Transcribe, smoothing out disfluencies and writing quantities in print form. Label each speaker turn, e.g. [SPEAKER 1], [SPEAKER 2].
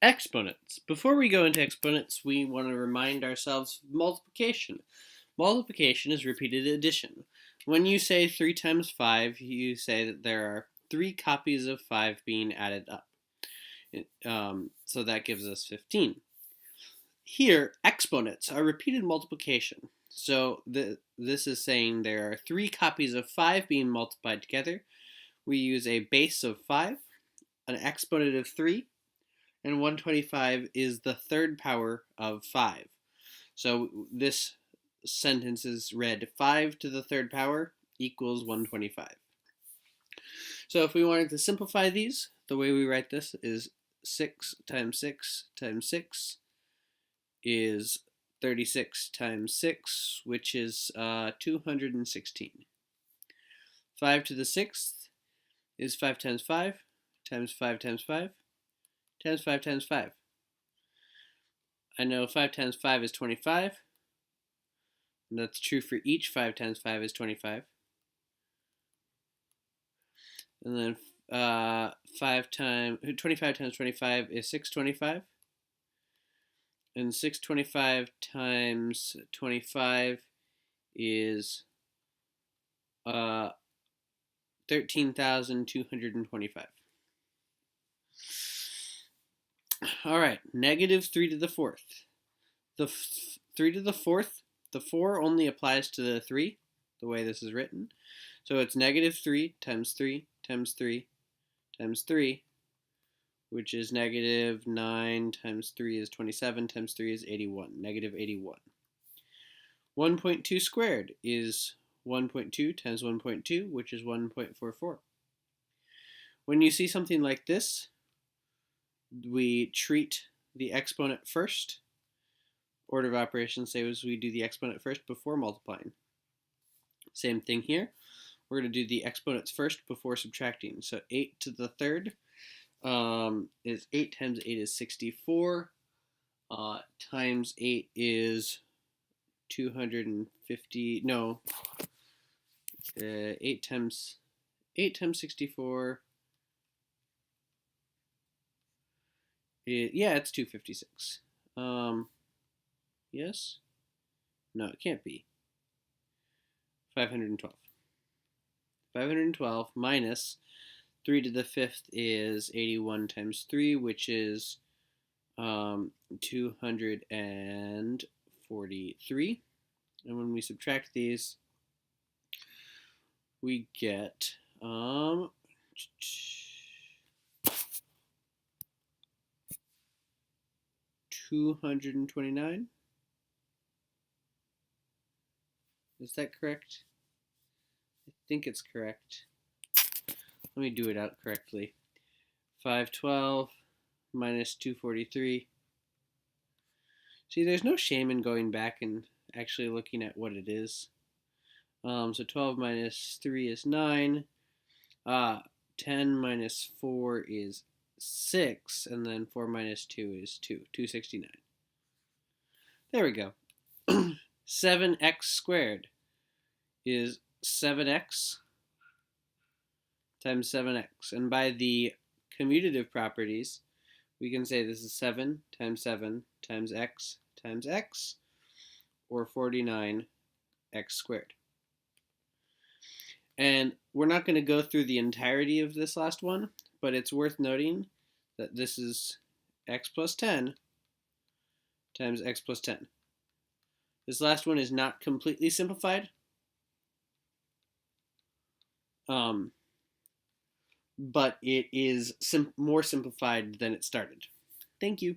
[SPEAKER 1] Exponents. Before we go into exponents, we want to remind ourselves of multiplication. Multiplication is repeated addition. When you say 3 times 5, you say that there are 3 copies of 5 being added up. So that gives us 15. Here, exponents are repeated multiplication. So this is saying there are 3 copies of 5 being multiplied together. We use a base of 5, an exponent of 3, and 125 is the third power of 5. So this sentence is read 5 to the third power equals 125. So if we wanted to simplify these, the way we write this is 6 times 6 times 6 is 36 times 6, which is 216. 5 to the 6th is 5 times 5 times 5 times 5 times 5 times 5. I know 5 times 5 is 25, and that's true for each 5 times 5 is 25. And then 25 times 25 is 625. And 625 times 25 is 13,225. All right, negative 3 to the 4th. The 3 to the 4th, the 4 only applies to the 3, the way this is written. So it's negative 3 times 3 times 3 times 3, which is negative 9 times 3 is 27 times 3 is 81, negative 81. 1.2 squared is 1.2 times 1.2, which is 1.44. When you see something like this, we treat the exponent first. Order of operations says we do the exponent first before multiplying. Same thing here. We're going to do the exponents first before subtracting. So 8 to the third is 8 times 8 is 64. Times 8 is 250. No. 8 times 64. Yeah, it's 256. Yes? No, it can't be. 512. 512 minus 3 to the 5th is 81 times 3, which is 243. And when we subtract these, we get 229. Is that correct? I think it's correct. Let me do it out correctly. 512 minus 243. See, there's no shame in going back and actually looking at what it is. So 12 minus 3 is 9. 10 minus 4 is 6. And then 4 minus 2 is 2. 269. There we go. 7x squared is 7x times 7x. And by the commutative properties, we can say this is 7 times x times x, or 49x squared. And we're not going to go through the entirety of this last one, but it's worth noting that this is x plus 10 times x plus 10. This last one is not completely simplified, but it is more simplified than it started. Thank you.